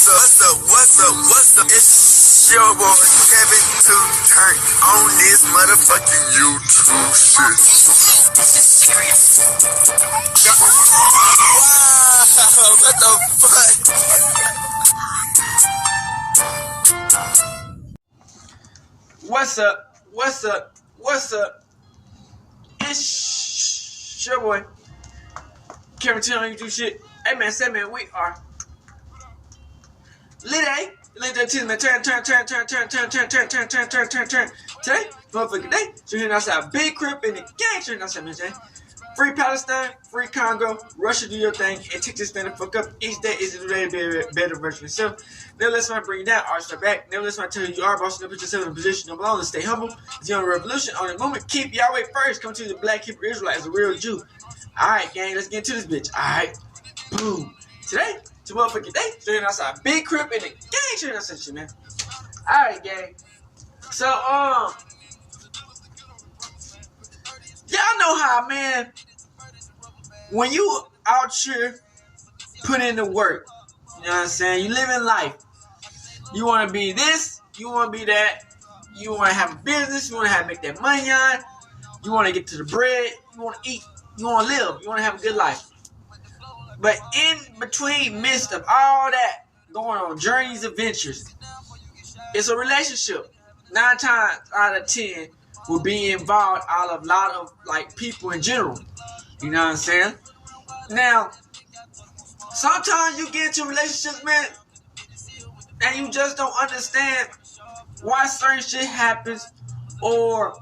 What's up? It's your boy Kevin to turn on this motherfucking YouTube shit. Wow, what the fuck? What's up? It's your boy Kevin to on YouTube shit. Hey man, say man, we are Lit to man, turn. Today, motherfucking day. So here outside, big crip in the gang. Turn outside, man. Free Palestine, free Congo, Russia do your thing, and take this thing the fuck up. Each day is a day better version of yourself. Never let somebody bring you down, arch your back. Never let somebody tell you you are boss. Never put yourself in a position you don't belong. Stay humble. It's your revolution on the moment. Keep Yahweh first. Come to the black Hebrew Israelite as a real Jew. Alright, gang, let's get into this bitch. Alright, boom. Today, it's a motherfucking day. So here outside, big crip in the gang. Turn outside, shit, man. Alright, gang. So, y'all know how, man, when you out here put in the work, you know what I'm saying? You living life. You want to be this, you want to be that. You want to have a business, you want to make that money on. You want to get to the bread, you want to eat, you want to live, you want to have a good life. But in between midst of all that going on, journeys, adventures, it's a relationship. 9 times out of 10 will be involved out of a lot of like people in general. You know what I'm saying? Now, sometimes you get into relationships, man, and you just don't understand why certain shit happens, or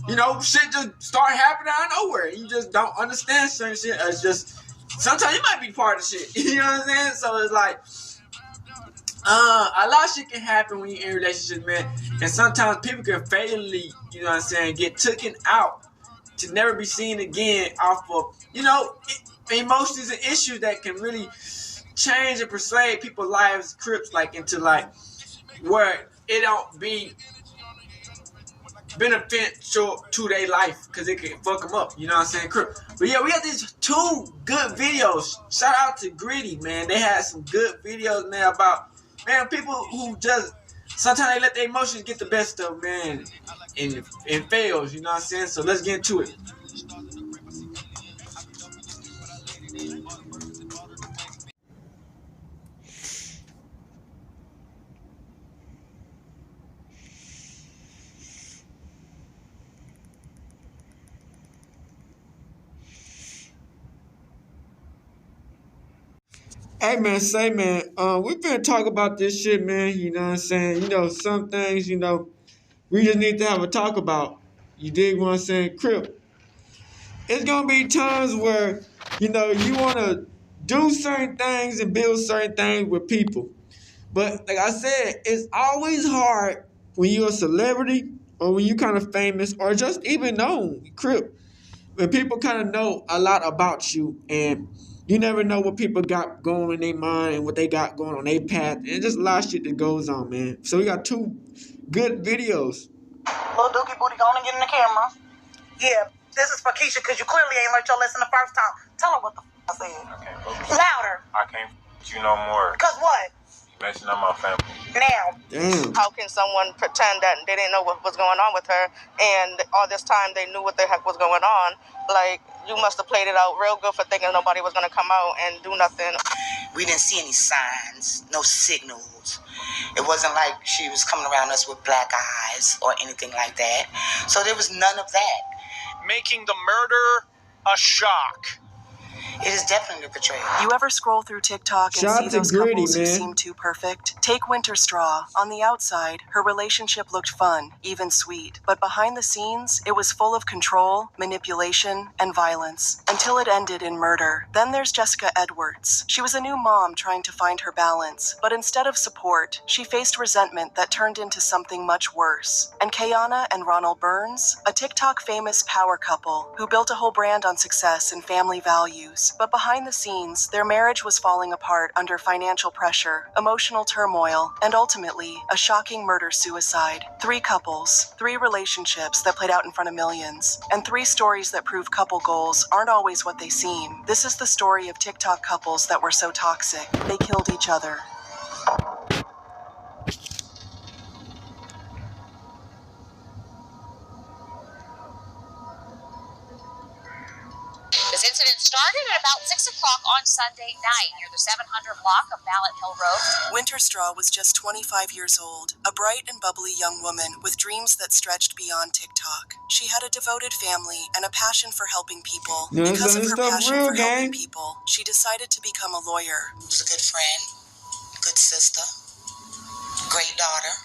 you know, shit just start happening out of nowhere. You just don't understand certain shit. It's just sometimes you might be part of shit. You know what I'm saying? So it's like a lot of shit can happen when you're in relationships, man. And sometimes people can fatally, you know what I'm saying, get taken out to never be seen again off of, you know, emotions and issues that can really change and persuade people's lives, crips, like into like where it don't be beneficial to their life because it can fuck them up. You know what I'm saying? Crip. But yeah, we got these 2 good videos. Shout out to Gritty, man. They had some good videos, man, about, man, people who just sometimes they let their emotions get the best of them, man, and fails, you know what I'm saying? So let's get into it. Hey man, say man, we finna talk about this shit, man. You know what I'm saying? You know, some things, you know, we just need to have a talk about. You dig what I'm saying? Crip. It's gonna be times where, you know, you wanna do certain things and build certain things with people. But like I said, it's always hard when you're a celebrity or when you kind of famous or just even known, Crip. When people kind of know a lot about you and you never know what people got going in their mind and what they got going on their path. And just a lot of shit that goes on, man. So we got 2 good videos. Little Dookie Booty, go on and get in the camera. Yeah, this is for Keisha because you clearly ain't learned your lesson the first time. Tell her what the I said. Okay, louder. I can't you no more. Because what? Messing up my family. Now. Damn. How can someone pretend that they didn't know what was going on with her and all this time they knew what the heck was going on? Like, you must have played it out real good for thinking nobody was going to come out and do nothing. We didn't see any signs, no signals. It wasn't like she was coming around us with black eyes or anything like that. So there was none of that. Making the murder a shock. It is definitely a betrayal. You ever scroll through TikTok and Shout see out those to Gritty, couples who man. seem too perfect? Take Winter Straw. On the outside, her relationship looked fun, even sweet. But behind the scenes, it was full of control, manipulation, and violence. Until it ended in murder. Then there's Jessica Edwards. She was a new mom trying to find her balance. But instead of support, she faced resentment that turned into something much worse. And Kayana and Ronald Burns? A TikTok famous power couple who built a whole brand on success and family values. years, but behind the scenes, their marriage was falling apart under financial pressure, emotional turmoil, and ultimately, a shocking murder-suicide. 3 couples, 3 relationships that played out in front of millions, and 3 stories that prove couple goals aren't always what they seem. This is the story of TikTok couples that were so toxic, they killed each other. This incident started at about 6 o'clock on Sunday night near the 700 block of Mallet Hill Road. Winter Straw was just 25 years old, a bright and bubbly young woman with dreams that stretched beyond TikTok. She had a devoted family and a passion for helping people. Because of her passion for helping people, she decided to become a lawyer. She was a good friend, good sister, great daughter.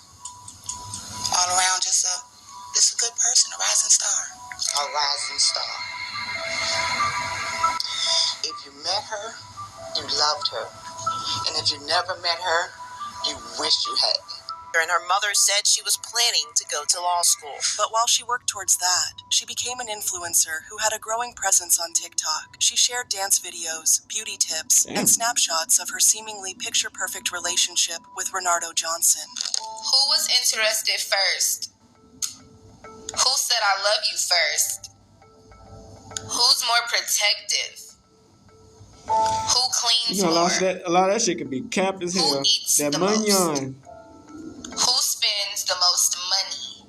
All around just a good person, a rising star. A rising star. If you met her, you loved her. And if you never met her, you wish you had. And her mother said she was planning to go to law school. But while she worked towards that, she became an influencer who had a growing presence on TikTok. She shared dance videos, beauty tips, and snapshots of her seemingly picture-perfect relationship with Renardo Johnson. Who was interested first? Who said I love you first? Who's more protective? Who cleans more? A lot of that shit could be capped as hell. Who eats that the mignon. Who spends the most money?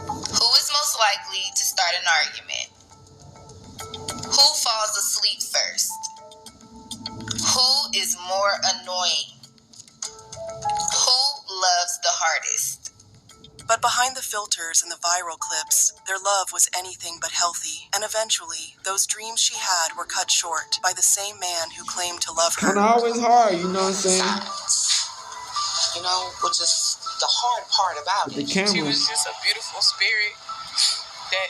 Who is most likely to start an argument? Who falls asleep first? Who is more annoying? Who loves the hardest? But behind the filters and the viral clips, their love was anything but healthy. And eventually, those dreams she had were cut short by the same man who claimed to love her. Kinda always hard, you know what I'm saying? You know, which is the hard part about it. The camera. She was just a beautiful spirit that,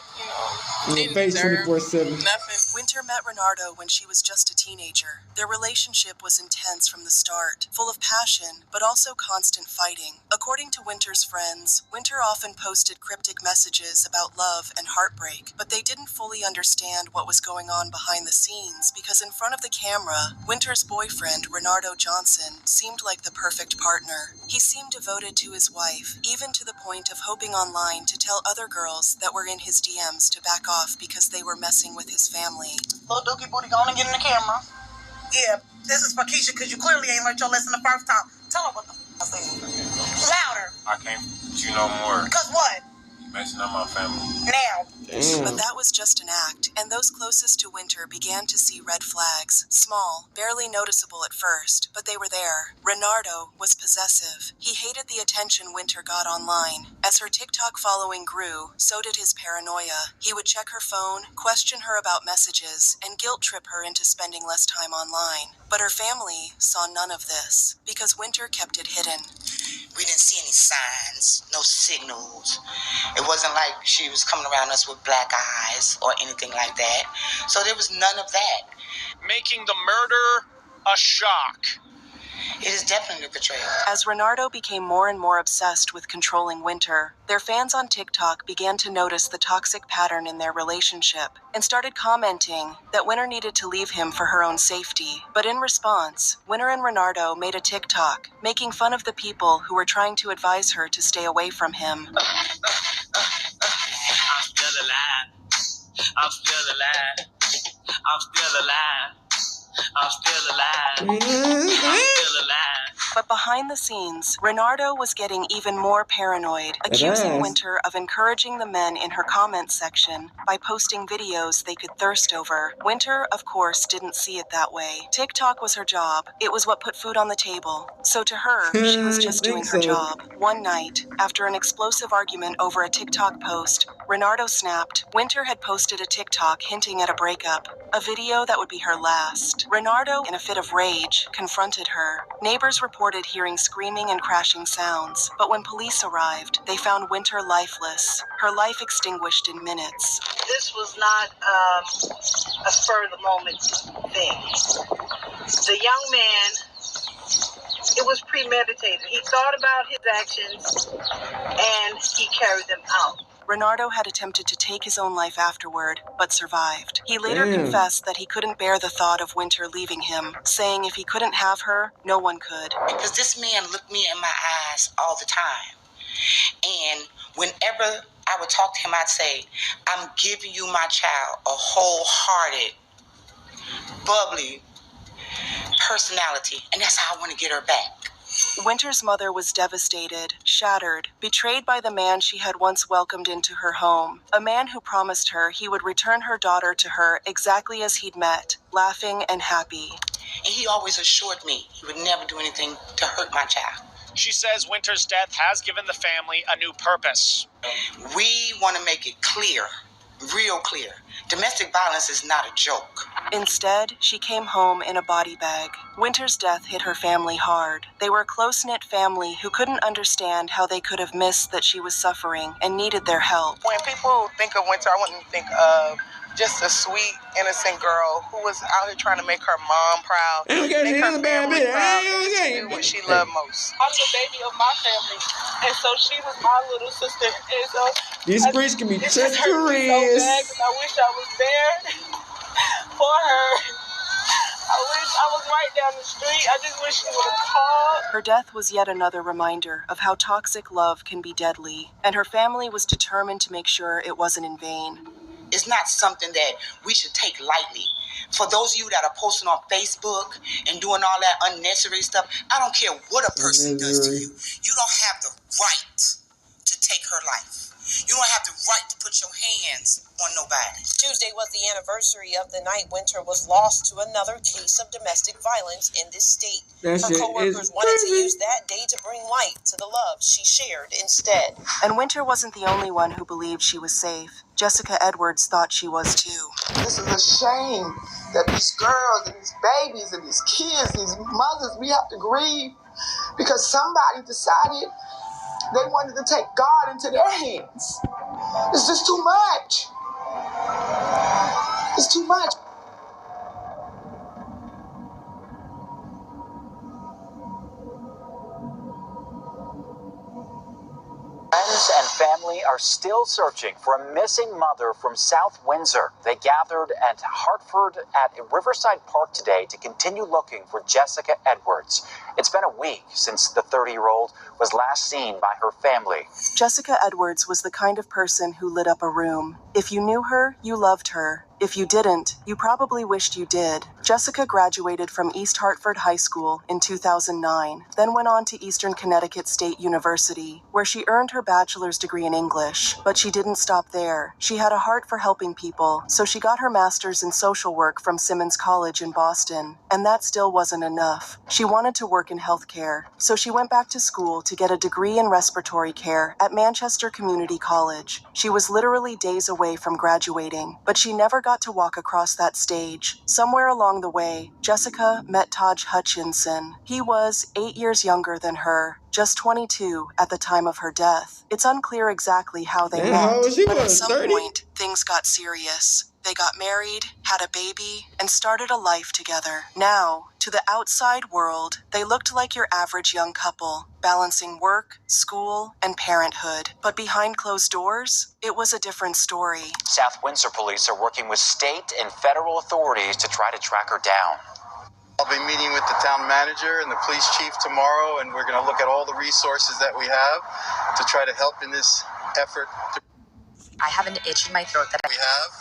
didn't face deserve 24/7. nothing. Winter met Renardo when she was just a teenager. Their relationship was intense from the start, full of passion, but also constant fighting. According to Winter's friends, Winter often posted cryptic messages about love and heartbreak, but they didn't fully understand what was going on behind the scenes because in front of the camera, Winter's boyfriend, Renardo Johnson, seemed like the perfect partner. He seemed devoted to his wife, even to the point of hoping online to tell other girls that were in his DMs to back off because they were messing with his family. Little dookie booty, go on and get in the camera. Yeah, this is for Keisha because you clearly ain't learned your lesson the first time. Tell her what the I said. Louder. I can't put you no more. Because what? You messing up my family. Now. But that was just an act, and those closest to Winter began to see red flags. Small, barely noticeable at first, but they were there. Renardo was possessive. He hated the attention Winter got online. As her TikTok following grew, so did his paranoia. He would check her phone, question her about messages, and guilt trip her into spending less time online. But her family saw none of this, because Winter kept it hidden. We didn't see any signs, no signals. It wasn't like she was coming around us with black eyes or anything like that. So there was none of that. Making the murder a shock. It is definitely a betrayal. As Renardo became more and more obsessed with controlling Winter, their fans on TikTok began to notice the toxic pattern in their relationship and started commenting that Winter needed to leave him for her own safety. But in response, Winter and Renardo made a TikTok making fun of the people who were trying to advise her to stay away from him. I'm still alive. I'm still alive. I'm still alive. I'm still alive. I'm still alive. But behind the scenes, Renardo was getting even more paranoid, accusing Winter of encouraging the men in her comment section by posting videos they could thirst over. Winter, of course, didn't see it that way. TikTok was her job. It was what put food on the table. So to her, she was just doing her job. One night, after an explosive argument over a TikTok post, Renardo snapped. Winter had posted a TikTok hinting at a breakup, a video that would be her last. Renardo, in a fit of rage, confronted her. Neighbors reported hearing screaming and crashing sounds, but when police arrived, they found Winter lifeless, her life extinguished in minutes. This was not a spur-of-the-moment thing. The young man, it was premeditated. He thought about his actions, and he carried them out. Renardo had attempted to take his own life afterward, but survived. He later confessed that he couldn't bear the thought of Winter leaving him, saying if he couldn't have her, no one could. Because this man looked me in my eyes all the time. And whenever I would talk to him, I'd say, I'm giving you my child, a wholehearted, bubbly personality. And that's how I want to get her back. Winter's mother was devastated, shattered, betrayed by the man she had once welcomed into her home, a man who promised her he would return her daughter to her exactly as he'd met, laughing and happy. And he always assured me he would never do anything to hurt my child. She says Winter's death has given the family a new purpose. We want to make it clear, real clear. Domestic violence is not a joke. Instead, she came home in a body bag. Winter's death hit her family hard. They were a close-knit family who couldn't understand how they could have missed that she was suffering and needed their help. When people think of Winter, I want them to think of just a sweet, innocent girl who was out here trying to make her mom proud, make her family proud, and do what she loved most. I'm the baby of my family, and so she was my little sister. And so these streets can be treacherous. So bad, 'cause I wish I was there for her. I wish I was right down the street. I just wish she would have called. Her death was yet another reminder of how toxic love can be deadly, and her family was determined to make sure it wasn't in vain. It's not something that we should take lightly. For those of you that are posting on Facebook and doing all that unnecessary stuff, I don't care what a person does to you. You don't have the right to take her life. You don't have the right to put your hands on nobody. Tuesday was the anniversary of the night Winter was lost to another case of domestic violence in this state. Her co-workers wanted to use that day to bring light to the love she shared instead. And Winter wasn't the only one who believed she was safe. Jessica Edwards thought she was too. This is a shame that these girls and these babies and these kids, these mothers, we have to grieve because somebody decided they wanted to take God into their hands. It's just too much. It's too much. Friends and family are still searching for a missing mother from South Windsor. They gathered at Hartford at Riverside Park today to continue looking for Jessica Edwards. It's been a week since the 30-year-old was last seen by her family. Jessica Edwards was the kind of person who lit up a room. If you knew her, you loved her. If you didn't, you probably wished you did. Jessica graduated from East Hartford High School in 2009, then went on to Eastern Connecticut State University, where she earned her bachelor's degree in English. But she didn't stop there. She had a heart for helping people, so she got her master's in social work from Simmons College in Boston. And that still wasn't enough. She wanted to work in healthcare, so she went back to school to get a degree in respiratory care at Manchester Community College. She was literally days away from graduating, but she never got to walk across that stage. Somewhere along the way, Jessica met Taj Hutchinson. He was 8 years younger than her, just 22 at the time of her death. It's unclear exactly how they met, but at some point, things got serious. They got married, had a baby, and started a life together. Now, to the outside world, they looked like your average young couple, balancing work, school, and parenthood. But behind closed doors, it was a different story. South Windsor police are working with state and federal authorities to try to track her down. I'll be meeting with the town manager and the police chief tomorrow, and we're going to look at all the resources that we have to try to help in this effort. I have an itch in my throat that we have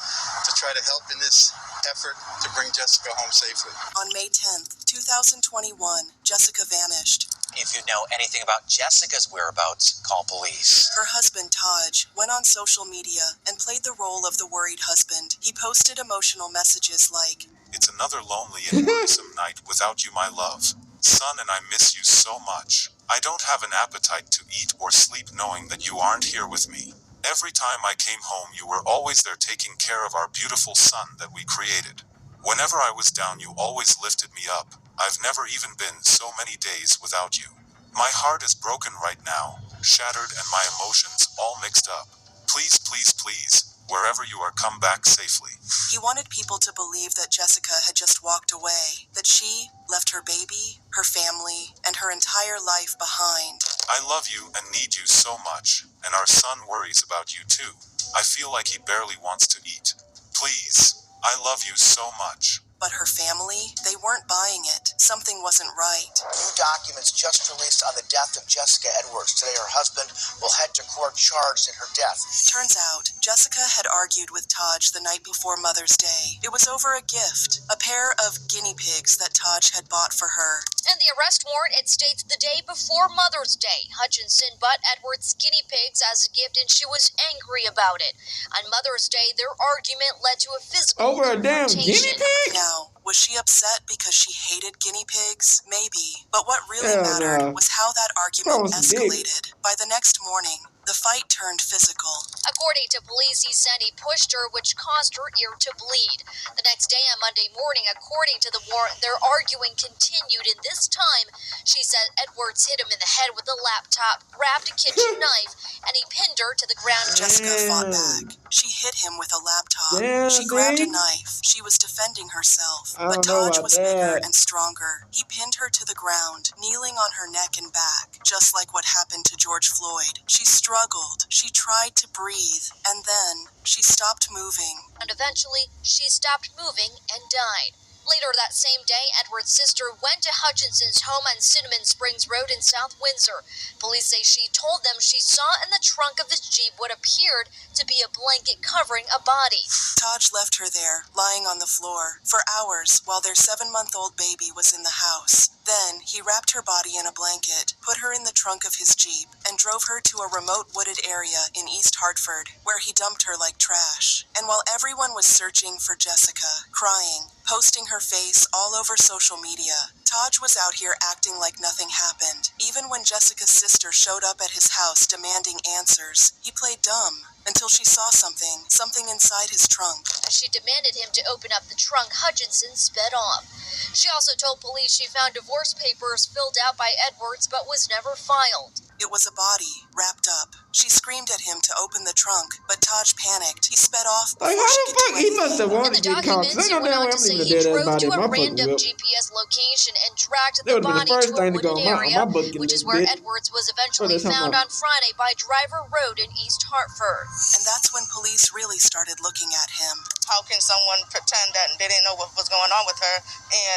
to try to help in this effort to bring Jessica home safely. On May 10th, 2021, Jessica vanished. If you know anything about Jessica's whereabouts, call police. Her husband, Taj, went on social media and played the role of the worried husband. He posted emotional messages like, "It's another lonely and worrisome night without you, my love. Son, and I miss you so much. I don't have an appetite to eat or sleep knowing that you aren't here with me. Every time I came home, you were always there taking care of our beautiful son that we created. Whenever I was down, you always lifted me up. I've never even been so many days without you. My heart is broken right now, shattered, and my emotions all mixed up. Please, please, please, wherever you are, come back safely." He wanted people to believe that Jessica had just walked away, that she left her baby, her family, and her entire life behind. I love you and need you so much, and our son worries about you too. I feel like he barely wants to eat. Please, I love you so much. But her family, they weren't buying it. Something wasn't right. New documents just released on the death of Jessica Edwards. Today, her husband will head to court charged in her death. Turns out, Jessica had argued with Taj the night before Mother's Day. It was over a gift, a pair of guinea pigs that Taj had bought for her. In the arrest warrant, it states the day before Mother's Day, Hutchinson bought Edwards guinea pigs as a gift and she was angry about it. On Mother's Day, their argument led to a physical Over a damn guinea pig? Now, was she upset because she hated guinea pigs? Maybe. But what really mattered was how that argument escalated. By the next morning, the fight turned physical. According to police, he said he pushed her, which caused her ear to bleed. The next day, on Monday morning, according to the warrant, their arguing continued, and this time, she said Edwards hit him in the head with a laptop, grabbed a kitchen knife, and he pinned her to the ground. Jessica fought back. She hit him with a laptop. She grabbed a knife. She was defending herself. But Taj was bigger and stronger. He pinned her to the ground, kneeling on her neck and back, just like what happened to George Floyd. She struggled. She tried to breathe. And then she stopped moving. And eventually, she stopped moving and died. Later that same day, Edward's sister went to Hutchinson's home on Cinnamon Springs Road in South Windsor. Police say she told them she saw in the trunk of his Jeep what appeared to be a blanket covering a body. Taj left her there, lying on the floor, for hours while their 7-month-old baby was in the house. Then, he wrapped her body in a blanket, put her in the trunk of his Jeep, and drove her to a remote wooded area in East Hartford, where he dumped her like trash. And while everyone was searching for Jessica, crying, posting her face all over social media, Taj was out here acting like nothing happened. Even when Jessica's sister showed up at his house demanding answers, he played dumb. Until she saw something inside his trunk. As she demanded him to open up the trunk, Hutchinson sped off. She also told police she found divorce papers filled out by Edwards but was never filed. It was a body, wrapped up. She screamed at him to open the trunk, but Taj panicked. He sped off before like, how she the could fuck do he anything. must have wanted to get caught. Cause I know damn well I'm leaving a dead ass body in my fucking whip. GPS location and dragged That the would have been body the first to a thing to go wooded on area, my bucket which is list, where bitch. Edwards was eventually found on Friday by Driver Road in East Hartford. And that's when police really started looking at him. How can someone pretend that they didn't know what was going on with her,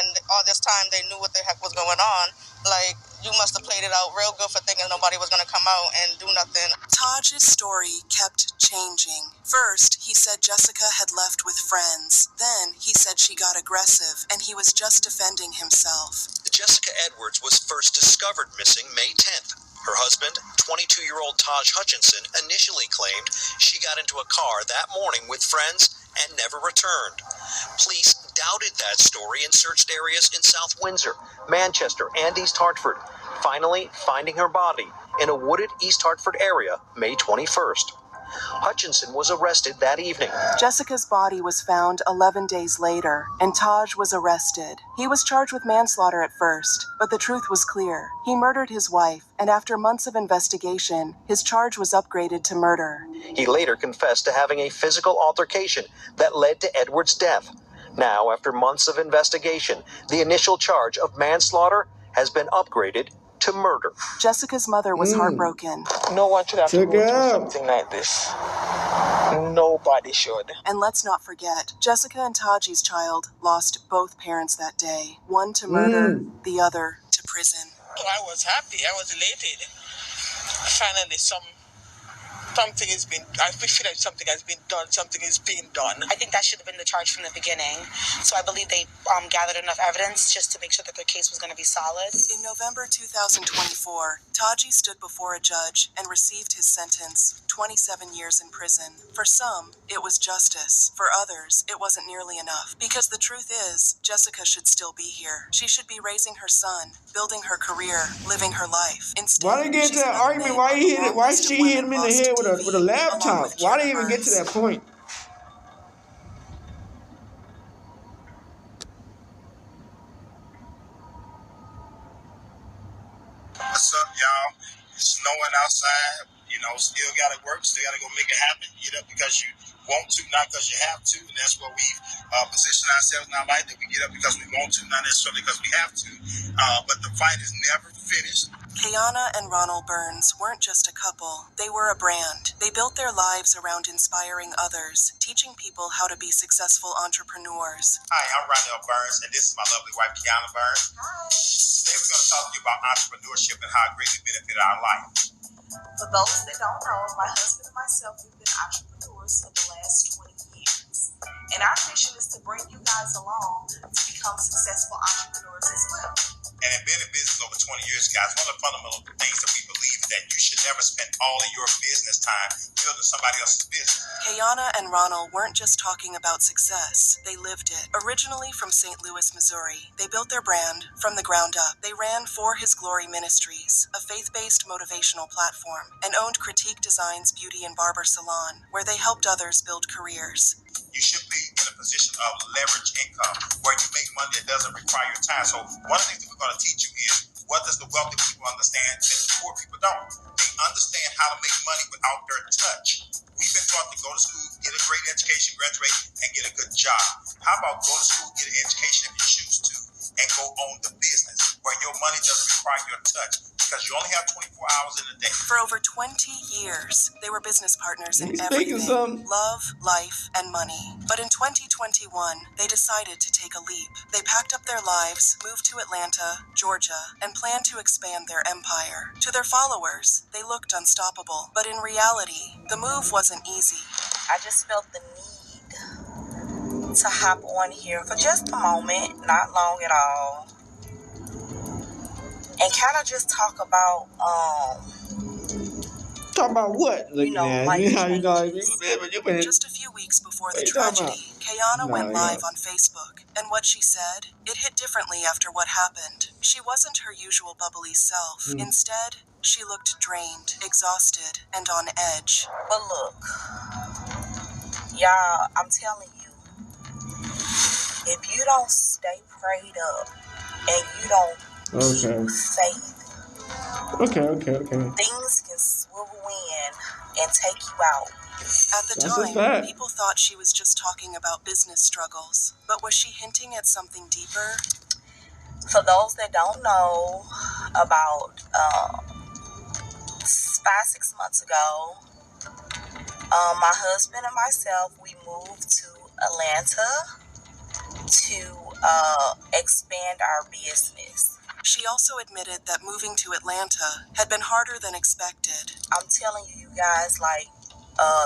and all this time they knew what the heck was going on? Like, you must have played it out real good for thinking nobody was going to come out and do nothing. Taj's story kept changing. First, he said Jessica had left with friends. Then, he said she got aggressive, and he was just defending himself. Jessica Edwards was first discovered missing May 10th. Her husband, 22-year-old Taj Hutchinson, initially claimed she got into a car that morning with friends and never returned. Police doubted that story and searched areas in South Windsor, Manchester, and East Hartford, finally finding her body in a wooded East Hartford area May 21st. Hutchinson was arrested that evening. Jessica's body was found 11 days later, and Taj was arrested. He was charged with manslaughter at first, but the truth was clear. He murdered his wife, and after months of investigation, his charge was upgraded to murder. He later confessed to having a physical altercation that led to Edwards' death. Now, after months of investigation, the initial charge of manslaughter has been upgraded to murder. Jessica's mother was heartbroken. No one should have to go through something like this. Nobody should. And let's not forget, Jessica and Taji's child lost both parents that day. One to murder, the other to prison. I was happy. I was elated. Finally, something has been, I feel like something has been done, something is being done. I think that should have been the charge from the beginning. So I believe they gathered enough evidence just to make sure that their case was going to be solid. In November 2024, Taji stood before a judge and received his sentence, 27 years in prison. For some, it was justice. For others, it wasn't nearly enough. Because the truth is, Jessica should still be here. She should be raising her son, building her career, living her life. Instead, why they get to that argument? Why she hit him in the head with a laptop? Why did they even get to that point? What's up, y'all? It's snowing outside. You know, still gotta work, still gotta go make it happen. You know, because you want to, not because you have to, and that's where we've positioned ourselves in our life, that we get up because we want to, not necessarily because we have to. But the fight is never finished. Kayana and Ronald Burns weren't just a couple, they were a brand. They built their lives around inspiring others, teaching people how to be successful entrepreneurs. Hi, I'm Ronald Burns, and this is my lovely wife, Kayana Burns. Today we're going to talk to you about entrepreneurship and how it greatly benefited our life. For those that don't know, my husband and myself, we've been entrepreneurs for the last 20 years. And our mission is to bring you guys along to become successful entrepreneurs as well. And in being in business over 20 years, guys, one of the fundamental things that we believe is that you should never spend all of your business time building somebody else's business. Kayana and Ronald weren't just talking about success, they lived it. Originally from St. Louis, Missouri, they built their brand from the ground up. They ran For His Glory Ministries, a faith-based motivational platform, and owned Critique Design's beauty and barber salon, where they helped others build careers. You should be in a position of leverage income where you make money that doesn't require your time. So one of the things that we're going to teach you is, what does the wealthy people understand that the poor people don't? They understand how to make money without their touch. We've been taught to go to school, get a great education, graduate, and get a good job. How about go to school, get an education if you choose to, and go own the business where your money doesn't require your touch, because you only have 24 hours in a day. For over 20 years, they were business partners in everything, love, life, and money. But in 2021, they decided to take a leap. They packed up their lives, moved to Atlanta, Georgia, and planned to expand their empire. To their followers, they looked unstoppable. But in reality, the move wasn't easy. I just felt the need to hop on here for just a moment, not long at all, and kind of just talk about Talk about what? Just a few weeks before the tragedy, Kayana went live on Facebook, and what she said, it hit differently after what happened. She wasn't her usual bubbly self. Instead, she looked drained, exhausted, and on edge. But look, y'all, I'm telling you, if you don't stay prayed up and you don't keep faith, things can swivel in and take you out. At the time, people thought she was just talking about business struggles. But was she hinting at something deeper? For those that don't know, about 5-6 months ago, my husband and myself, we moved to Atlanta to expand our business. She also admitted that moving to Atlanta had been harder than expected. I'm telling you guys, like,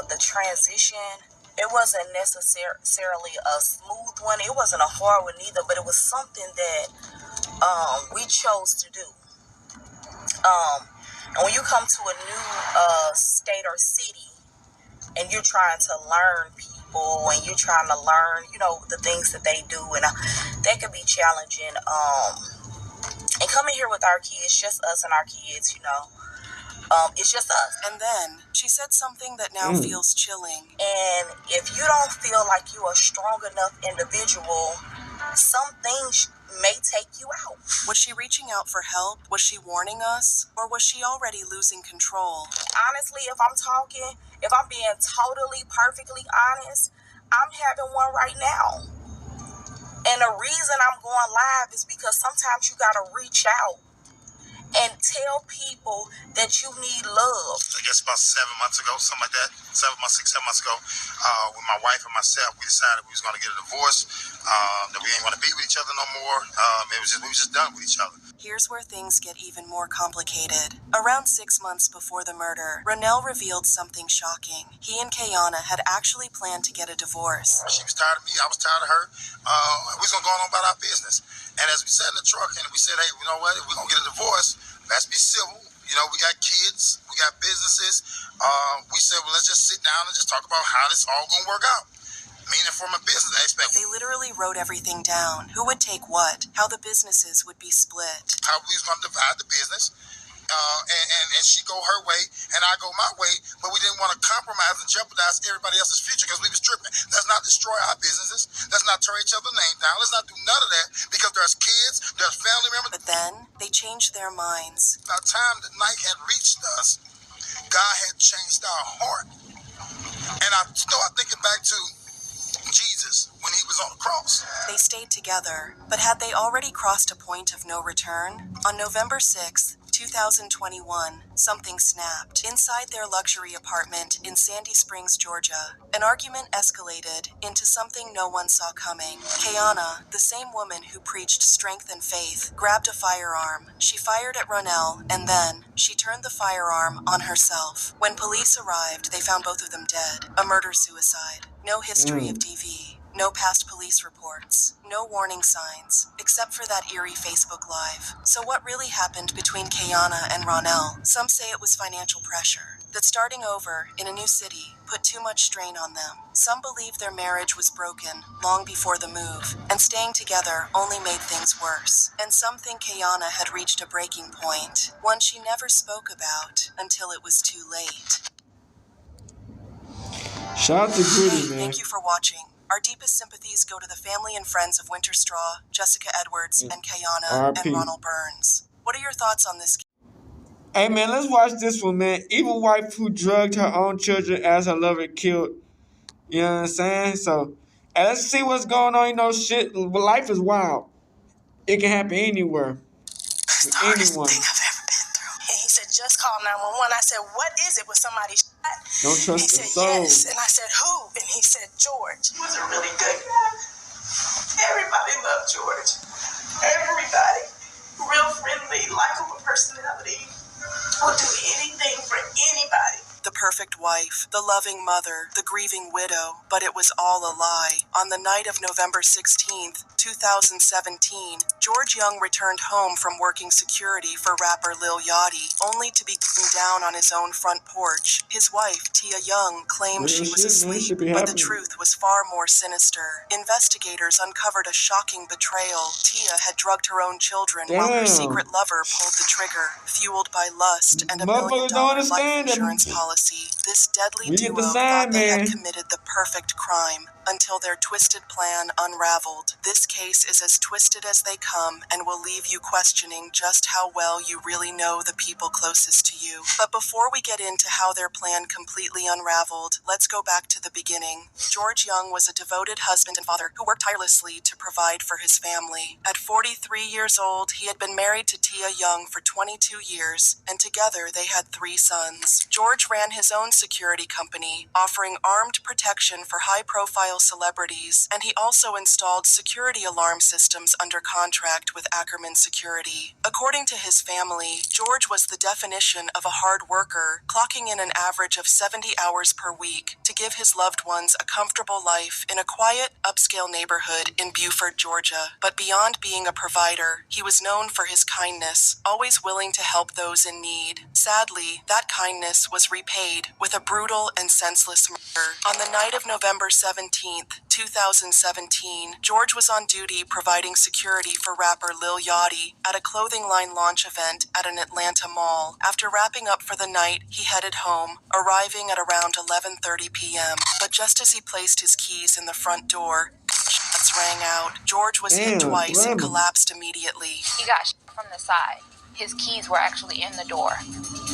the transition, it wasn't necessarily a smooth one. It wasn't a hard one either, but it was something that we chose to do. And when you come to a new state or city and you're trying to learn people and you're trying to learn, the things that they do, and that can be challenging. And coming here with our kids, just us and our kids, it's just us. And then she said something that now feels chilling. And if you don't feel like you're a strong enough individual, some things may take you out. Was she reaching out for help? Was she warning us? Or was she already losing control? Honestly, if I'm being totally, perfectly honest, I'm having one right now. And the reason I'm going live is because sometimes you gotta reach out and tell people that you need love. I guess about 7 months ago, something like that, 7 months ago, with my wife and myself, we decided we was going to get a divorce, that we ain't want to be with each other no more. We was just done with each other. Here's where things get even more complicated. Around 6 months before the murder, Ronell revealed something shocking. He and Kayana had actually planned to get a divorce. She was tired of me, I was tired of her. We was going to go on about our business. And as we sat in the truck and we said, hey, you know what, if we're going to get a divorce, let's be civil. We got kids, we got businesses. We said, well, let's just sit down and just talk about how this all going to work out. Meaning from a business aspect. They literally wrote everything down. Who would take what? How the businesses would be split. How we was going to divide the business. And she go her way and I go my way, but we didn't want to compromise and jeopardize everybody else's future because we was tripping. Let's not destroy our businesses. Let's not tear each other's name down. Let's not do none of that because there's kids, there's family members. But then they changed their minds. By the time the night had reached us, God had changed our heart. And I start thinking back to Jesus when he was on the cross. They stayed together, but had they already crossed a point of no return? On November 6th, 2021, something snapped. Inside their luxury apartment in Sandy Springs, Georgia, an argument escalated into something no one saw coming. Kayana, the same woman who preached strength and faith, grabbed a firearm. She fired at Ronell, and then she turned the firearm on herself. When police arrived, they found both of them dead. A murder-suicide. No history of DV. No past police reports. No warning signs, except for that eerie Facebook Live. So what really happened between Kayana and Ronell? Some say it was financial pressure, that starting over in a new city put too much strain on them. Some believe their marriage was broken long before the move, and staying together only made things worse. And some think Kayana had reached a breaking point, one she never spoke about until it was too late. Shout out to Gritty, man. Thank you for watching. Our deepest sympathies go to the family and friends of Winter Straw, Jessica Edwards, and Kayana, and Ronald Burns. What are your thoughts on this? Hey, man, let's watch this one, man. Evil wife who drugged her own children as her lover killed. You know what I'm saying? So, hey, let's see what's going on. You know, shit, life is wild. It can happen anywhere. It's the hardest thing I've ever been through. And he said, just call 911. I said, what is it? Was somebody shot? Don't trust he the said, soul. yes. And I said, who? And he said, George. He was a really good guy. Everybody loved George. Everybody. Real friendly, likable personality. Would do anything for anybody. The perfect wife, the loving mother, the grieving widow, but it was all a lie. On the night of November 16th, 2017, George Young returned home from working security for rapper Lil Yachty, only to be gunned down on his own front porch. His wife, Tia Young, claimed she was asleep, but the truth was far more sinister. Investigators uncovered a shocking betrayal. Tia had drugged her own children while her secret lover pulled the trigger, fueled by lust and $1 million life insurance policy. This deadly duo thought they had committed the perfect crime until their twisted plan unraveled. This case is as twisted as they come and will leave you questioning just how well you really know the people closest to you. But before we get into how their plan completely unraveled, let's go back to the beginning. George Young was a devoted husband and father who worked tirelessly to provide for his family. At 43 years old, he had been married to Tia Young for 22 years, and together they had 3 sons. George ran his own security company, offering armed protection for high-profile celebrities, and he also installed security alarm systems under contract with Ackerman Security. According to his family, George was the definition of a hard worker, clocking in an average of 70 hours per week to give his loved ones a comfortable life in a quiet, upscale neighborhood in Beaufort, Georgia. But beyond being a provider, he was known for his kindness, always willing to help those in need. Sadly, that kindness was repaid with a brutal and senseless murder. On the night of November 17th, 2017, George was on duty providing security for rapper Lil Yachty at a clothing line launch event at an Atlanta mall. After wrapping up for the night, he headed home, arriving at around 11:30 p.m. But just as he placed his keys in the front door, shots rang out. George was hit twice and collapsed immediately. He got shot from the side. His keys were actually in the door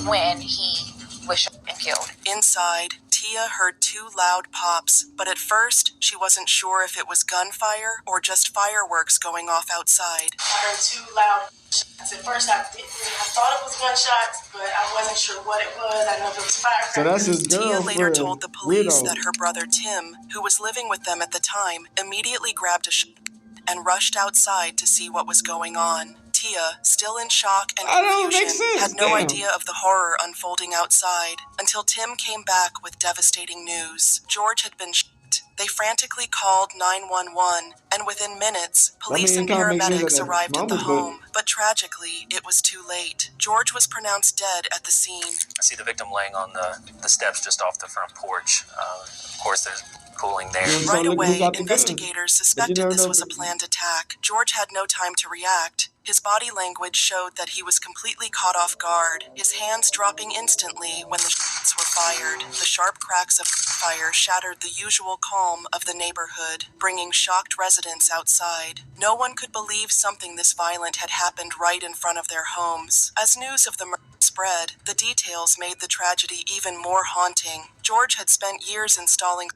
when he was shot and killed. Inside, Tia heard 2 loud pops, but at first, she wasn't sure if it was gunfire or just fireworks going off outside. I heard 2 loud shots. At first, I thought it was gunshots, but I wasn't sure what it was. I know if it was firecrackers. So that's his girl. Tia later told the police that her brother Tim, who was living with them at the time, immediately grabbed a shotgun and rushed outside to see what was going on. Tia, still in shock and confusion, had no idea of the horror unfolding outside until Tim came back with devastating news. George had been shot. They frantically called 911, and within minutes, police and paramedics arrived at the home. But tragically, it was too late. George was pronounced dead at the scene. I see the victim laying on the steps just off the front porch. Of course, there's cooling there. Right away, investigators suspected this was a planned attack. George had no time to react. His body language showed that he was completely caught off guard, his hands dropping instantly when the shots were fired. The sharp cracks of fire shattered the usual calm of the neighborhood, bringing shocked residents outside. No one could believe something this violent had happened right in front of their homes. As news of the murder spread, the details made the tragedy even more haunting. George had spent years installing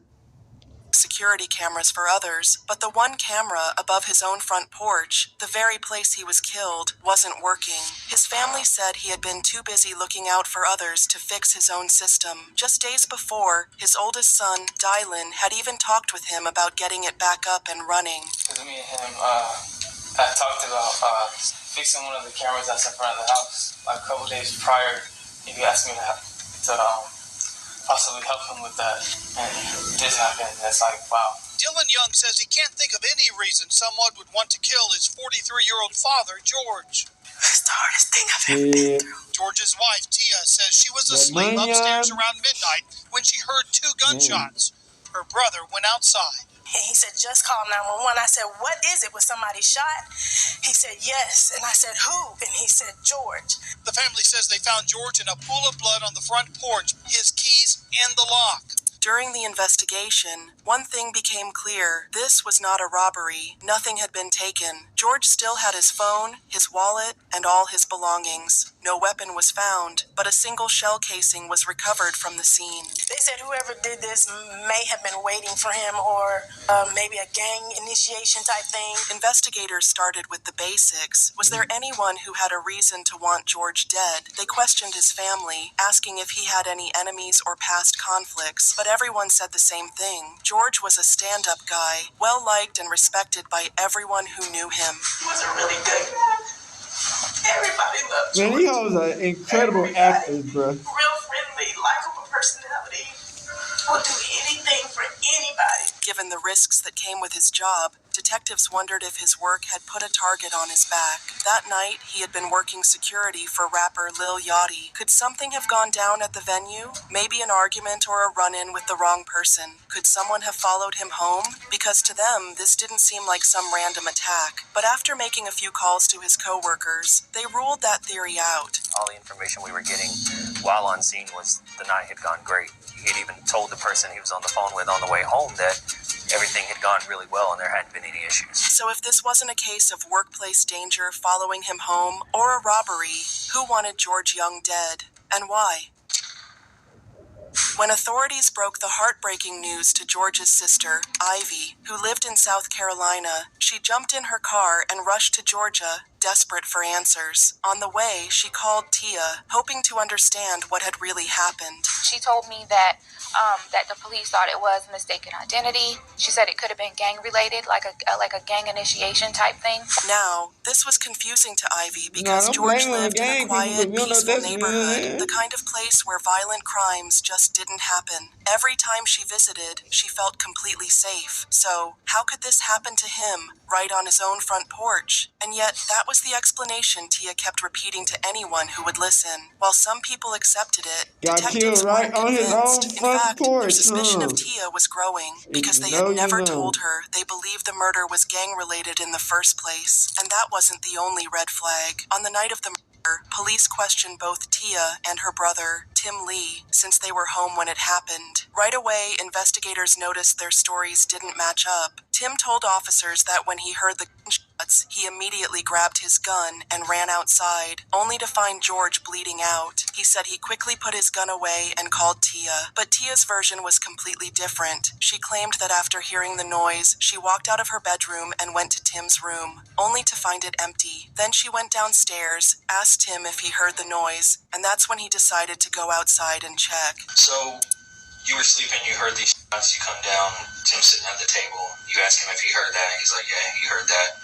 security cameras for others, but the one camera above his own front porch, the very place he was killed, wasn't working. His family said he had been too busy looking out for others to fix his own system. Just days before, his oldest son, Dylan, had even talked with him about getting it back up and running. Me and him had talked about fixing one of the cameras that's in front of the house. Like a couple days prior, he asked me to possibly help him with that, and this happened. It's like, wow. Dylan Young says he can't think of any reason someone would want to kill his 43-year-old father, George. It's the hardest thing I've ever been through. George's wife, Tia, says she was asleep upstairs around midnight when she heard 2 gunshots. Her brother went outside. He said, just call 911. I said, what is it? Was somebody shot? He said, yes. And I said, who? And he said, George. The family says they found George in a pool of blood on the front porch, his keys in the lock. During the investigation, one thing became clear. This was not a robbery. Nothing had been taken. George still had his phone, his wallet, and all his belongings. No weapon was found, but a single shell casing was recovered from the scene. They said whoever did this may have been waiting for him, or maybe a gang initiation type thing. Investigators started with the basics. Was there anyone who had a reason to want George dead? They questioned his family, asking if he had any enemies or past conflicts, but everyone said the same thing. George was a stand-up guy, well-liked and respected by everyone who knew him. He was a really good guy. Everybody loved George. Man, he was an incredible actor, bro. Real friendly, likable personality. Would do anything for anybody. Given the risks that came with his job, detectives wondered if his work had put a target on his back. That night, he had been working security for rapper Lil Yachty. Could something have gone down at the venue? Maybe an argument or a run-in with the wrong person. Could someone have followed him home? Because to them, this didn't seem like some random attack. But after making a few calls to his co-workers, they ruled that theory out. All the information we were getting while on scene was the night had gone great. He had even told the person he was on the phone with on the way home that everything had gone really well and there hadn't been any issues. So if this wasn't a case of workplace danger following him home or a robbery, who wanted George Young dead and why? When authorities broke the heartbreaking news to George's sister, Ivy, who lived in South Carolina, she jumped in her car and rushed to Georgia, desperate for answers. On the way, she called Tia, hoping to understand what had really happened. She told me that the police thought it was mistaken identity. She said it could have been gang related, like a gang initiation type thing. Now, this was confusing to Ivy because George lived in a quiet, peaceful neighborhood, the kind of place where violent crimes just didn't happen. Every time she visited, she felt completely safe. So, how could this happen to him, right on his own front porch? And yet, that was the explanation Tia kept repeating to anyone who would listen. While some people accepted it, detectives weren't convinced. In fact, their suspicion of Tia was growing because they had never told her they believed the murder was gang-related in the first place. And that wasn't the only red flag. On the night of the murder, police questioned both Tia and her brother, Tim Lee, since they were home when it happened. Right away, investigators noticed their stories didn't match up. Tim told officers that when he heard the gunshots, he immediately grabbed his gun and ran outside, only to find George bleeding out. He said he quickly put his gun away and called Tia, but Tia's version was completely different. She claimed that after hearing the noise, she walked out of her bedroom and went to Tim's room, only to find it empty. Then she went downstairs, asked Tim if he heard the noise, and that's when he decided to go outside and check. So, you were sleeping, you heard these shots, you come down, Tim's sitting at the table, you ask him if he heard that, he's like, yeah, he heard that.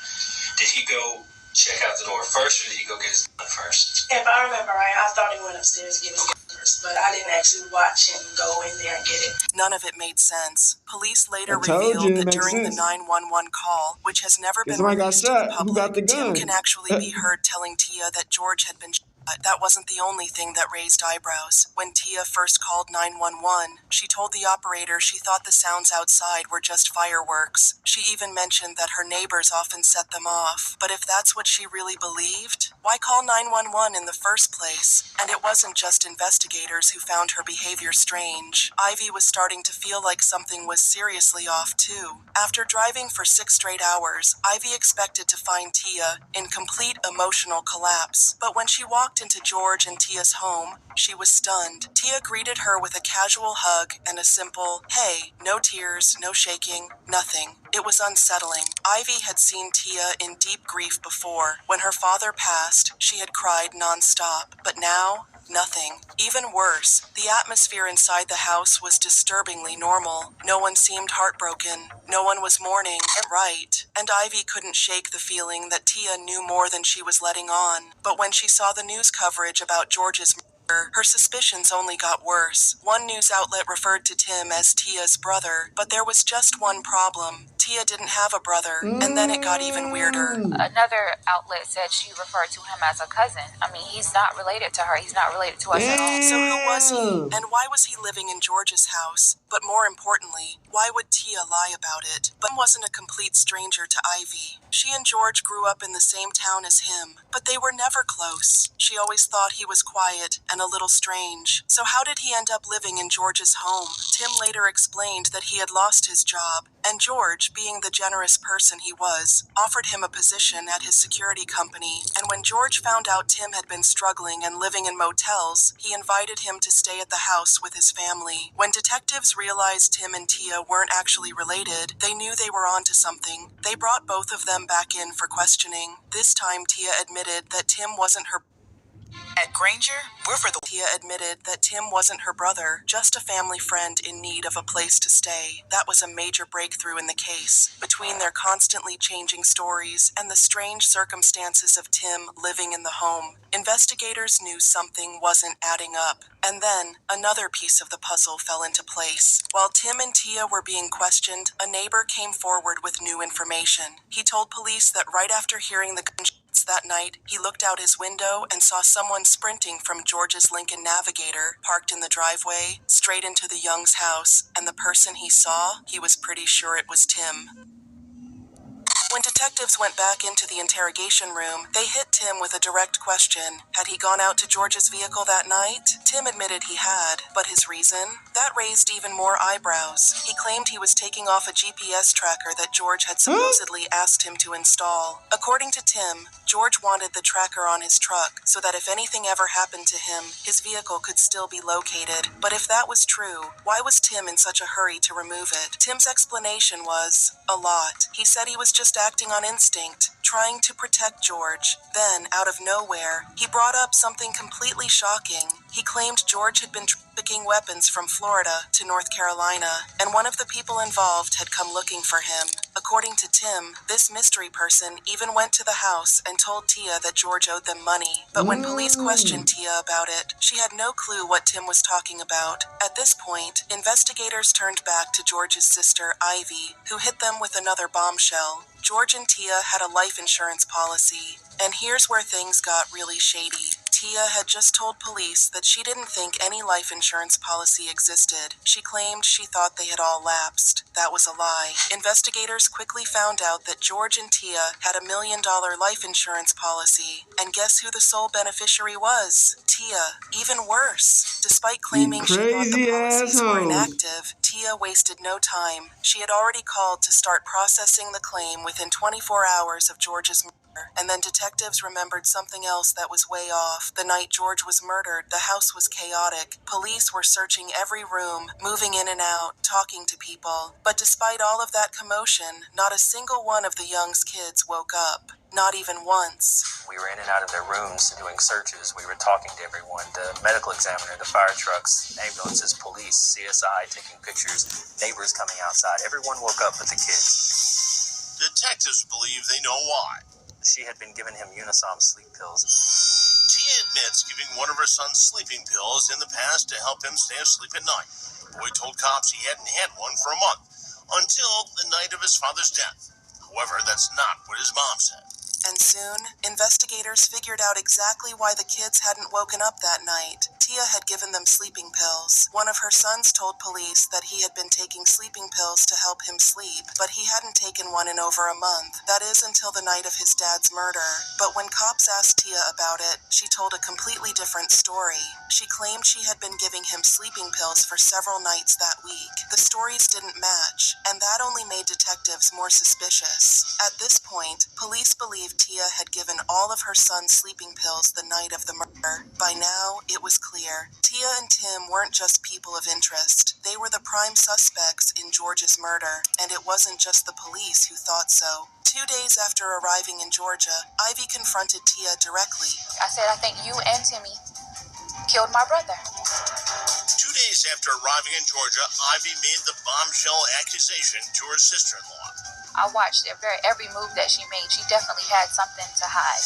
Did he go check out the door first, or did he go get his gun first? If I remember right, I thought he went upstairs to get his gun first, but I didn't actually watch him go in there and get it. None of it made sense. Police later revealed that during the 911 call, which has never been released to the public, Tim can actually be heard telling Tia that George had been But that wasn't the only thing that raised eyebrows. When Tia first called 911, she told the operator she thought the sounds outside were just fireworks. She even mentioned that her neighbors often set them off. But if that's what she really believed, why call 911 in the first place? And it wasn't just investigators who found her behavior strange. Ivy was starting to feel like something was seriously off too. After driving for 6 straight hours, Ivy expected to find Tia in complete emotional collapse. But when she walked into George and Tia's home, she was stunned. Tia greeted her with a casual hug and a simple, "Hey," no tears, no shaking, nothing. It was unsettling. Ivy had seen Tia in deep grief before. When her father passed, she had cried nonstop. But now, nothing. Even worse, the atmosphere inside the house was disturbingly normal. No one seemed heartbroken. No one was mourning. Right. And Ivy couldn't shake the feeling that Tia knew more than she was letting on. But when she saw the news coverage about George's murder, her suspicions only got worse. One news outlet referred to Tim as Tia's brother, but there was just one problem. Tia didn't have a brother, and then it got even weirder. Another outlet said she referred to him as a cousin. I mean, he's not related to her. He's not related to us at all. So who was he? And why was he living in George's house? But more importantly, why would Tia lie about it? But wasn't a complete stranger to Ivy. She and George grew up in the same town as him, but they were never close. She always thought he was quiet and a little strange. So how did he end up living in George's home? Tim later explained that he had lost his job, and George, being the generous person he was, offered him a position at his security company. And when George found out Tim had been struggling and living in motels, he invited him to stay at the house with his family. When detectives realized Tim and Tia weren't actually related, they knew they were onto something. They brought both of them back in for questioning. This time Tia admitted that Tim wasn't her At Granger, we're for the... Tia admitted that Tim wasn't her brother, just a family friend in need of a place to stay. That was a major breakthrough in the case. Between their constantly changing stories and the strange circumstances of Tim living in the home, investigators knew something wasn't adding up. And then, another piece of the puzzle fell into place. While Tim and Tia were being questioned, a neighbor came forward with new information. He told police that right after hearing the gunshots that night, he looked out his window and saw someone sprinting from George's Lincoln Navigator, parked in the driveway, straight into the Young's house, and the person he saw, he was pretty sure it was Tim. When detectives went back into the interrogation room, they hit Tim with a direct question. Had he gone out to George's vehicle that night? Tim admitted he had, but his reason? That raised even more eyebrows. He claimed he was taking off a GPS tracker that George had supposedly asked him to install. According to Tim, George wanted the tracker on his truck so that if anything ever happened to him, his vehicle could still be located. But if that was true, why was Tim in such a hurry to remove it? Tim's explanation was a lot. He said he was just acting on instinct, trying to protect George. Then, out of nowhere, he brought up something completely shocking. He claimed George had been trafficking weapons from Florida to North Carolina, and one of the people involved had come looking for him. According to Tim, this mystery person even went to the house and told Tia that George owed them money. But when police questioned Tia about it, she had no clue what Tim was talking about. At this point, investigators turned back to George's sister, Ivy, who hit them with another bombshell. George and Tia had a life insurance policy, and here's where things got really shady. Tia had just told police that she didn't think any life insurance policy existed. She claimed she thought they had all lapsed. That was a lie. Investigators quickly found out that George and Tia had $1 million life insurance policy, and guess who the sole beneficiary was? Tia. Even worse. Despite claiming she thought the policies were inactive, Tia wasted no time. She had already called to start processing the claim within 24 hours of George's murder. And then detectives remembered something else that was way off. The night George was murdered, the house was chaotic. Police were searching every room, moving in and out, talking to people. But despite all of that commotion, not a single one of the Young's kids woke up. Not even once. We were in and out of their rooms doing searches. We were talking to everyone, the medical examiner, the fire trucks, ambulances, police, CSI, taking pictures, neighbors coming outside. Everyone woke up but the kids. Detectives believe they know why. She had been giving him Unisom sleep pills. Tia admits giving one of her son's sleeping pills in the past to help him stay asleep at night. The boy told cops he hadn't had one for a month, until the night of his father's death. However, that's not what his mom said. And soon, investigators figured out exactly why the kids hadn't woken up that night. Tia had given them sleeping pills. One of her sons told police that he had been taking sleeping pills to help him sleep, but he hadn't taken one in over a month. That is until the night of his dad's murder. But when cops asked Tia about it, she told a completely different story. She claimed she had been giving him sleeping pills for several nights that week. The stories didn't match, and that only made detectives more suspicious. At this point, police believed Tia had given all of her son's sleeping pills the night of the murder. By now, it was clear. Tia and Tim weren't just people of interest. They were the prime suspects in George's murder, and it wasn't just the police who thought so. 2 days after arriving in Georgia, Ivy confronted Tia directly. I said, I think you and Timmy killed my brother. 2 days after arriving in Georgia, Ivy made the bombshell accusation to her sister-in-law. I watched every move that she made. She definitely had something to hide.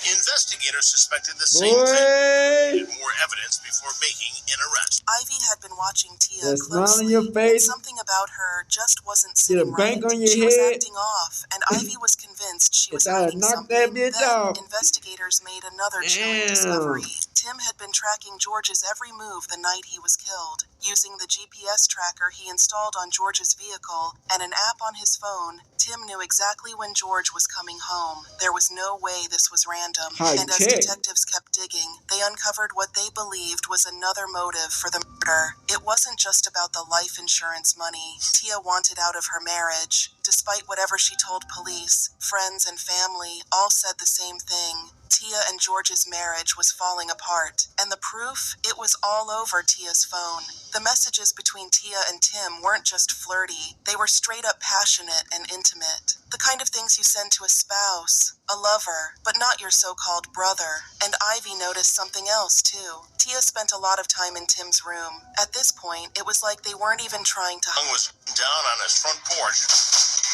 Investigators suspected the same thing. Needed more evidence before making an arrest. Ivy had been watching Tia closely, and something about her just wasn't sitting right. She was acting off, and Ivy was convinced she was hiding something. Then, investigators made another chilling discovery. Tim had been tracking George's every move the night he was killed. Using the GPS tracker he installed on George's vehicle and an app on his phone, Tim knew exactly when George was coming home. There was no way this was random. And as detectives kept digging, they uncovered what they believed was another motive for the murder. It wasn't just about the life insurance money. Tia wanted out of her marriage. Despite whatever she told police, friends and family all said the same thing. Tia and George's marriage was falling apart, and the proof? It was all over Tia's phone. The messages between Tia and Tim weren't just flirty, they were straight up passionate and intimate. The kind of things you send to a spouse, a lover, but not your so-called brother. And Ivy noticed something else, too. Tia spent a lot of time in Tim's room. At this point, it was like they weren't even trying to... Young was down on his front porch.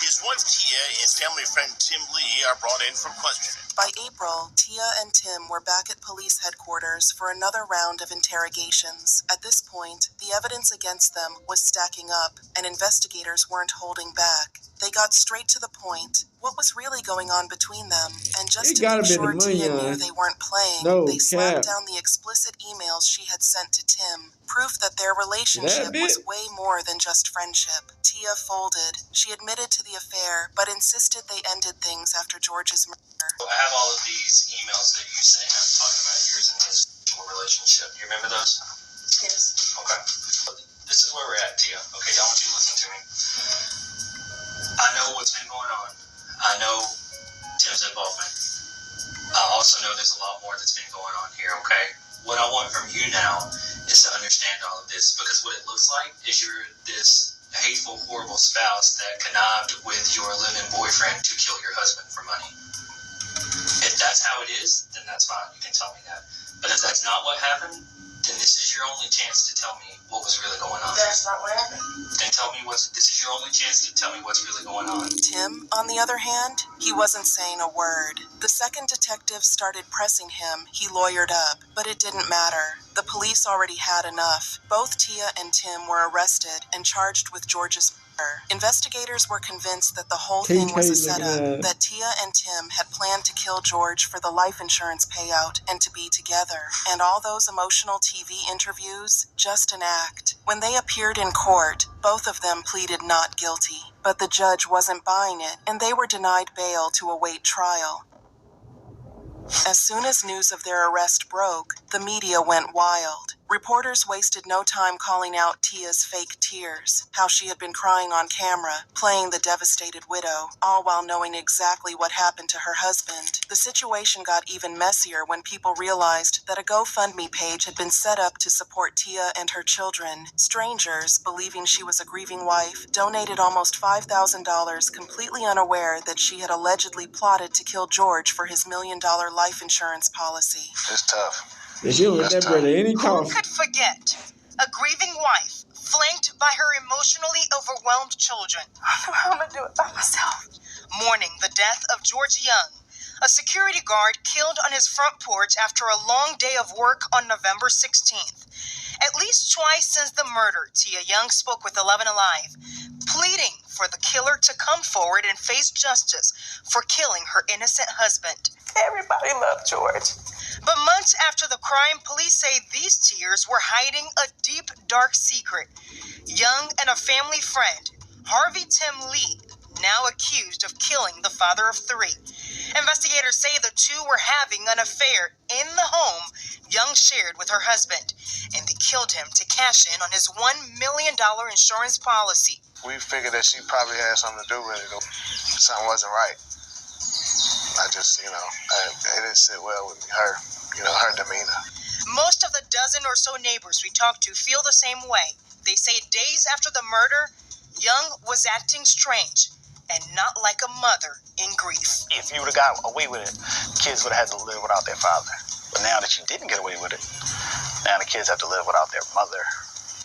His wife Tia and family friend Tim Lee are brought in for questioning. By April, Tia and Tim were back at police headquarters for another round of interrogations. At this point, the evidence against them was stacking up, and investigators weren't holding back. They got straight to the point. What was really going on between them? And just to make sure Tia knew they weren't playing, they slapped down the explicit emails she had sent to Tim. Proof that their relationship was way more than just friendship. Tia folded. She admitted to the affair, but insisted they ended things after George's murder. I have all of these emails that you sent him talking about yours and his relationship. You remember those? Yes. Okay. This is where we're at, Tia. Okay, I want you to listen to me. I know what's been going on. I know Tim's involvement. I also know there's a lot more that's been going on here, okay? What I want from you now is to understand all of this, because what it looks like is you're this hateful, horrible spouse that connived with your living boyfriend to kill your husband for money. If that's how it is, then that's fine. You can tell me that. But if that's not what happened, then this is your only chance to tell me what was really going on. That's not what happened. Then tell me this is your only chance to tell me what's really going on. Tim, on the other hand, he wasn't saying a word. The second detective started pressing him, he lawyered up, but it didn't matter. The police already had enough. Both Tia and Tim were arrested and charged with George's murder. Investigators were convinced that the whole thing was a setup, that Tia and Tim had planned to kill George for the life insurance payout and to be together. And all those emotional TV interviews, just an act. When they appeared in court, both of them pleaded not guilty. But the judge wasn't buying it, and they were denied bail to await trial. As soon as news of their arrest broke, the media went wild. Reporters wasted no time calling out Tia's fake tears, how she had been crying on camera, playing the devastated widow, all while knowing exactly what happened to her husband. The situation got even messier when people realized that a GoFundMe page had been set up to support Tia and her children. Strangers, believing she was a grieving wife, donated almost $5,000, completely unaware that she had allegedly plotted to kill George for his $1 million life insurance policy. It's tough. They deal with that brother any Who could forget a grieving wife flanked by her emotionally overwhelmed children? I'm gonna do it by myself. Mourning the death of George Young, a security guard killed on his front porch after a long day of work on November 16th. At least twice since the murder, Tia Young spoke with 11 Alive, pleading for the killer to come forward and face justice for killing her innocent husband. Everybody loved George. But months after the crime, police say these tears were hiding a deep, dark secret. Young and a family friend, Harvey Tim Lee, now accused of killing the father of 3. Investigators say the two were having an affair in the home Young shared with her husband, and they killed him to cash in on his $1 million insurance policy. We figured that she probably had something to do with it. Something wasn't right. I just, it didn't sit well with me, her demeanor. Most of the dozen or so neighbors we talked to feel the same way. They say days after the murder, Young was acting strange and not like a mother in grief. If you would have got away with it, kids would have had to live without their father. But now that you didn't get away with it, now the kids have to live without their mother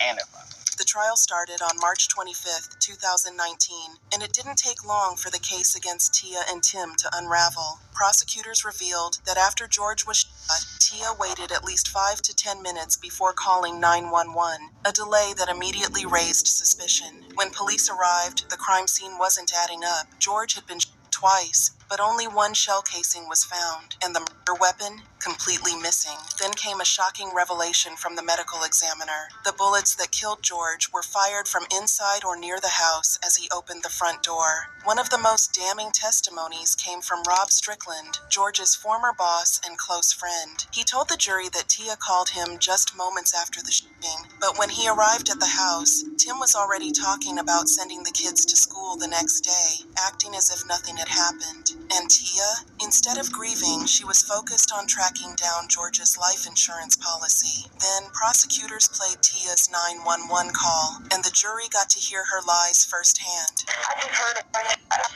and their father. The trial started on March 25th, 2019, and it didn't take long for the case against Tia and Tim to unravel. Prosecutors revealed that after George was shot, Tia waited at least 5 to 10 minutes before calling 911, a delay that immediately raised suspicion. When police arrived, the crime scene wasn't adding up. George had been shot twice, but only one shell casing was found, and the murder weapon completely missing. Then came a shocking revelation from the medical examiner. The bullets that killed George were fired from inside or near the house as he opened the front door. One of the most damning testimonies came from Rob Strickland, George's former boss and close friend. He told the jury that Tia called him just moments after the shooting, but when he arrived at the house, Tim was already talking about sending the kids to school the next day, acting as if nothing had happened. And Tia, instead of grieving, she was focused on tracking down George's life insurance policy. Then prosecutors played Tia's 911 call, and the jury got to hear her lies firsthand.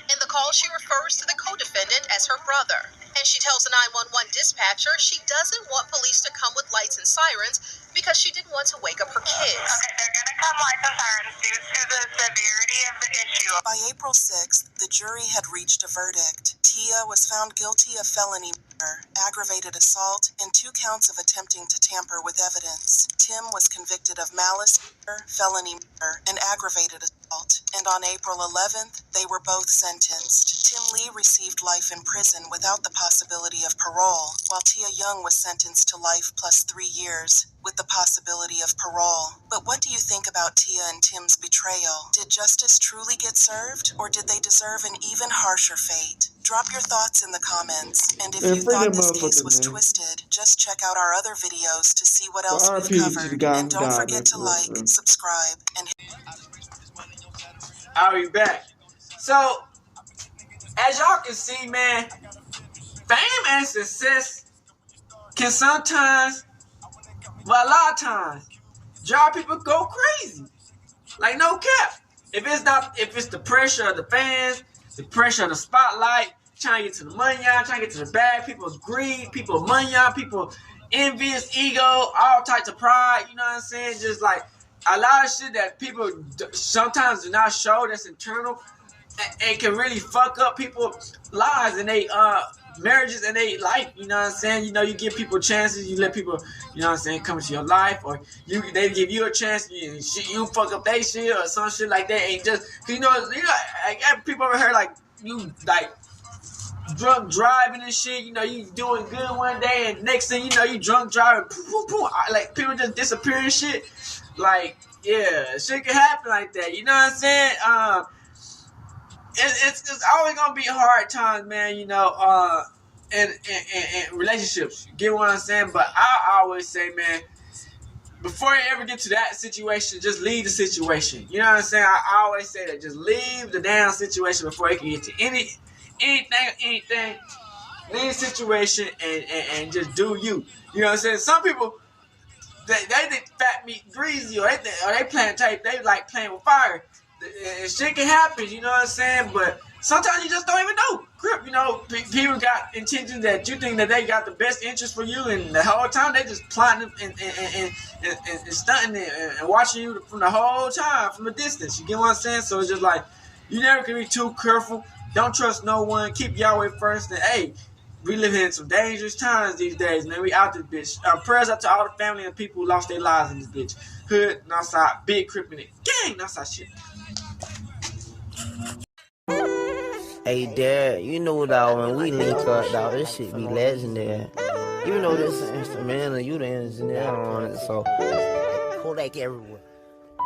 In the call, she refers to the co-defendant as her brother, and she tells the 911 dispatcher she doesn't want police to come with lights and sirens because she didn't want to wake up her kids. Okay, they're going to come lights and sirens due to the severity of the issue. By April 6th, the jury had reached a verdict. Tia was found guilty of felony murder, aggravated assault, and 2 counts of attempting to tamper with evidence. Tim was convicted of malice murder, felony murder, and aggravated assault. And on April 11th, they were both sentenced. Tim Lee received life in prison without the possibility of parole, while Tia Young was sentenced to life plus 3 years, with the possibility of parole. But what do you think about Tia and Tim's betrayal? Did justice truly get served, or did they deserve an even harsher fate? Drop your thoughts in the comments, and if you thought this case was twisted, just check out our other videos to see what else we've covered. And don't forget to like, subscribe, and hit. I'll be back. So, as y'all can see, man, fame and success can sometimes, well, a lot of times, drive people go crazy. Like, no cap. If it's the pressure of the fans, the pressure of the spotlight, trying to get to the money, trying to get to the bag, people's greed, people money, people envious, ego, all types of pride, you know what I'm saying? Just like a lot of shit that people sometimes do not show that's internal and can really fuck up people's lives and they marriages and they life, you know what I'm saying? You know, you give people chances, you let people, you know what I'm saying, come into your life, or they give you a chance, you fuck up they shit or some shit like that, and just, you know, I got people over here like, you, like, drunk driving and shit, you know, you doing good one day, and next thing you know, you drunk driving, like, people just disappear and shit, like, yeah, shit can happen like that, you know what I'm saying? It's always gonna be hard times, man, you know, in relationships, you get what I'm saying? But I always say, man, before you ever get to that situation, just leave the situation, you know what I'm saying? I always say that, just leave the damn situation before you can get to anything, leave the situation and just do you, you know what I'm saying? Some people, they think fat meat greasy, or they playing type, they like playing with fire. And shit can happen, you know what I'm saying? But sometimes you just don't even know. Grip, you know, people got intentions that you think that they got the best interest for you, and the whole time they just plotting and stunting and watching you from the whole time, from a distance. You get what I'm saying? So it's just like, you never can be too careful. Don't trust no one. Keep Yahweh first. And hey, We live in some dangerous times these days, man. We out this bitch. Prayers out to all the family and people who lost their lives in this bitch. Hood, Northside, big criminal gang, Northside shit. Hey, Dad, you know, dog, when we link up, dog, this shit be legendary. You know this instrumental, you the engineer on it, so Kodak everywhere.